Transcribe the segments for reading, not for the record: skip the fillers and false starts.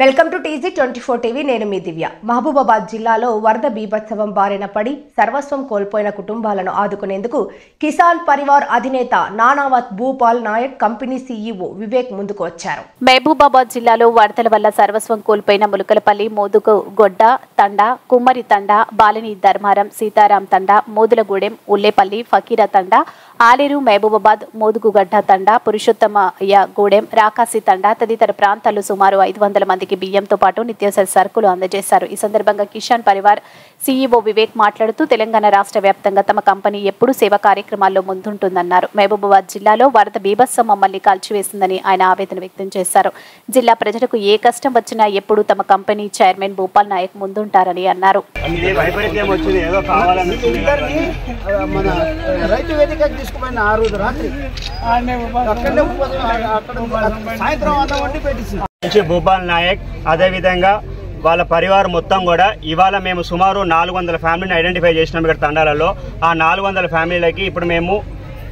Welcome to TG24 TV. నేను మీ దివ్య. మహబూబాబాద్ జిల్లాలో వరద బీభత్సవం బారిన పడి సర్వస్వం కోల్పోయిన కుటుంబాలను ఆదుకునేందుకు కిసాన్ పరివార్ అధినేత నానావత్ భూపాల్ నాయక్ కంపెనీ CEO వివేక్ ముందుకు వచ్చారు. మహబూబాబాద్ జిల్లాలో వరదల వల్ల సర్వస్వం కోల్పోయిన ములకలపల్లి, మోదుగుగొడ్డ తండా, కుమ్మరి తండా, బాలిని ధర్మారం, సీతారాం తండా, మోదులగూడెం, ఉల్లేపల్లి, ఫకీరా తండా, ఆలేరు, మహబూబాబాద్, మోదుగుగడ్డ తండా, పురుషోత్తమయ్య గూడెం, రాకాసి తండా తదితర ప్రాంతాల్లో సుమారు 500 మందికి బియ్యంతో పాటు నిత్యావసర సరుకులు అందజేశారు. ఈ సందర్భంగా కిసాన్ పరివార్ CEO వివేక్ మాట్లాడుతూ తెలంగాణ రాష్ట్ర వ్యాప్తంగా తమ కంపెనీ ఎప్పుడూ సేవా కార్యక్రమాల్లో ముందుంటుందన్నారు. మహబూబాబాద్ జిల్లాలో వరద బీభత్సం మమ్మల్ని కాల్చివేసిందని ఆయన ఆవేదన వ్యక్తం చేశారు. జిల్లా ప్రజలకు ఏ కష్టం వచ్చినా ఎప్పుడూ తమ కంపెనీ చైర్మన్ భూపాల్ నాయక్ ముందుంటారని అన్నారు. భూపాల్ నాయక్ అదే విధంగా వాళ్ళ పరివారం మొత్తం కూడా ఇవాళ మేము సుమారు 400 ఫ్యామిలీని ఐడెంటిఫై చేసినాం ఇక్కడ తండాలలో. ఆ 400 ఫ్యామిలీలకి ఇప్పుడు మేము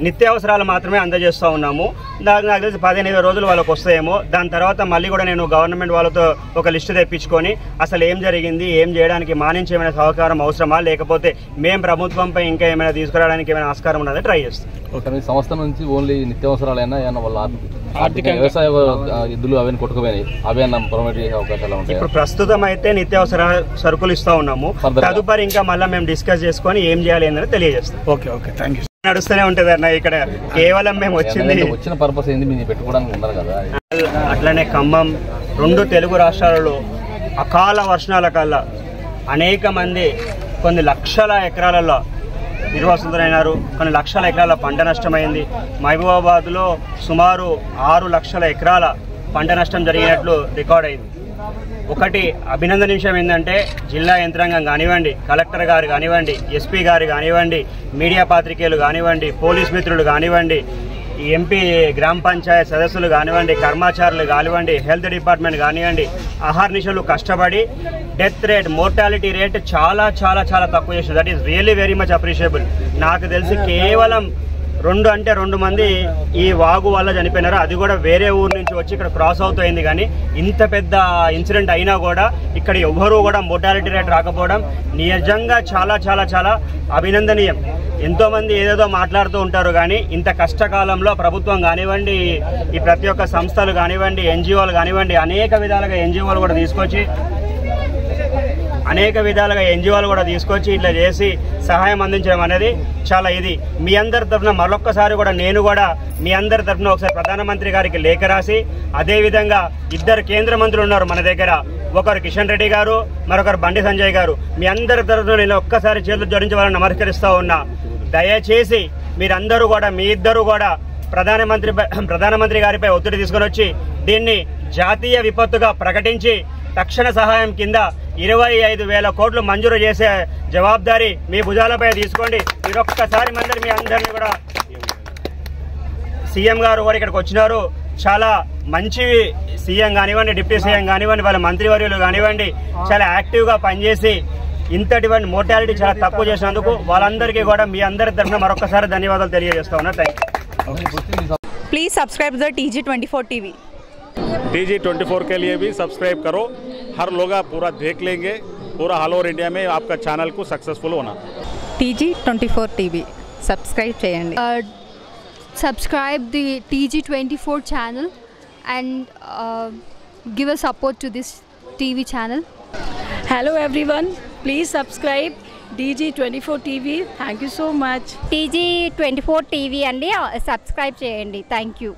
నిత్యావసరాలు మాత్రమే అందజేస్తూ ఉన్నాము. నాకు తెలిసి 15-20 రోజులు వాళ్ళకి వస్తాయేమో. దాని తర్వాత మళ్ళీ కూడా నేను గవర్నమెంట్ వాళ్ళతో ఒక లిస్టు తెప్పించుకొని అసలు ఏం జరిగింది, ఏం చేయడానికి మా నుంచి ఏమైనా సహకారం అవసరమా, లేకపోతే మేము ప్రభుత్వంపై ఇంకా ఏమైనా తీసుకురావడానికి ఏమైనా ఆస్కారం ఉన్నది ట్రై చేస్తాం. మీ సంస్థ నుంచి ఓన్లీ నిత్యావసరాలైనా ఏమన్నా వాళ్ళ ఆర్థిక వ్యవసాయ ఇద్దులు అవన్నీ కొట్టుకుపోయినాయి, అవే ప్రొవైడ్ చేసే అవకాశాలు ఉంటాయి. ఇప్పుడు ప్రస్తుతం అయితే నిత్యావసర సరుకులు ఇస్తూ ఉన్నాము. తదుపరి ఇంకా మళ్ళీ మేము డిస్కస్ చేసుకొని ఏం చేయాలి అనేది తెలియజేస్తాం. Okay thank you. నడుస్తూనే ఉంటది అన్న. ఇక్కడ కేవలం మేము వచ్చిన పర్పస్ ఏంది, మీరు పెట్టుకోవడానికి ఉండదు కదా. అట్లనే ఖమ్మం, 2 తెలుగు రాష్ట్రాలలో అకాల వర్షాల కల్లా అనేక మంది కొన్ని లక్షల ఎకరాలలో నిర్వాసితులైనారు. కొన్ని లక్షల ఎకరాల పంట నష్టమైంది. మహబూబాబాద్లో సుమారు 6 లక్షల ఎకరాల పంట నష్టం జరిగినట్లు రికార్డ్ అయింది. ఒకటి అభినందనీయం ఏంటంటే జిల్లా యంత్రాంగం కానివ్వండి, కలెక్టర్ గారు కానివ్వండి, SP గారు కానివ్వండి, మీడియా పాత్రికేయులు కానివ్వండి, పోలీస్ మిత్రులు కానివ్వండి, MP గ్రామ పంచాయత్ సదస్సులు కానివ్వండి, కర్మచారులు కానివ్వండి, హెల్త్ డిపార్ట్మెంట్ కానివ్వండి, అహర్నిశలు కష్టపడి డెత్ రేట్, మోర్టాలిటీ రేట్ చాలా చాలా చాలా తక్కువ చేసింది. That is really very much appreciable. నాకు తెలిసి కేవలం 2 మంది ఈ వాగు వల్ల చనిపోయినారు. అది కూడా వేరే ఊరు నుంచి వచ్చి ఇక్కడ క్రాస్ అవుతుంది. కానీ ఇంత పెద్ద ఇన్సిడెంట్ అయినా కూడా ఇక్కడ ఎవ్వరూ కూడా మోర్టాలిటీ రేట్ రాకపోవడం నిజంగా చాలా చాలా చాలా అభినందనీయం. ఎంతోమంది ఏదేదో మాట్లాడుతూ ఉంటారు, కానీ ఇంత కష్టకాలంలో ప్రభుత్వం కానివ్వండి, ఈ ప్రతి ఒక్క సంస్థలు కానివ్వండి, NGOలు కానివ్వండి, అనేక విధాలుగా NGOలు కూడా తీసుకొచ్చి ఇట్లా చేసి సహాయం అందించడం అనేది చాలా ఇది. మీ అందరి తరఫున మరొక్కసారి కూడా నేను కూడా మీ అందరి తరఫున ఒకసారి ప్రధానమంత్రి గారికి లేఖ రాసి, అదేవిధంగా 2 కేంద్ర మంత్రులు ఉన్నారు మన దగ్గర, ఒకరు కిషన్ రెడ్డి గారు, మరొకరు బండి సంజయ్ గారు. మీ అందరి తరఫున నేను ఒక్కసారి చేతులు జోడించి వాళ్ళని నమస్కరిస్తూ ఉన్నా. దయచేసి మీరందరూ కూడా, మీ ఇద్దరు కూడా ప్రధానమంత్రి గారిపై ఒత్తిడి తీసుకొని వచ్చి దీన్ని జాతీయ విపత్తుగా ప్రకటించి తక్షణ సహాయం కింద 25,000 కోట్లు మంజూరు చేసే జవాబారి మీ భుజాలపై తీసుకోండి. మీరొక్కసారి మీ అందరినీ కూడా సీఎం గారు కూడా ఇక్కడికి వచ్చినారు. చాలా మంచి సీఎం కానివ్వండి, డిప్యూటీ సీఎం కానివ్వండి, వాళ్ళ మంత్రివర్యులు కానివ్వండి, చాలా యాక్టివ్గా పనిచేసి ఇంతటి మోర్టాలిటీ చాలా తక్కువ చేసినందుకు వాళ్ళందరికీ కూడా మీ అందరి తరఫున మరొకసారి ధన్యవాదాలు తెలియజేస్తా ఉన్నా. Thank you. Please subscribe the TG24 TV. TG24 के लिए भी सब्सक्राइब करो. हर लोग पूरा देख लेंगे. पूरा ऑल ओवर इंडिया में आपका चैनल को सक्सेसफुल होना. TG24 टीवी सब्सक्राइब చేయండి. Subscribe the TG24 channel and give a support to this TV channel. Hello everyone, please subscribe TG24 TV. Thank you so much. TG24 TV అండి, subscribe చేయండి. Thank you.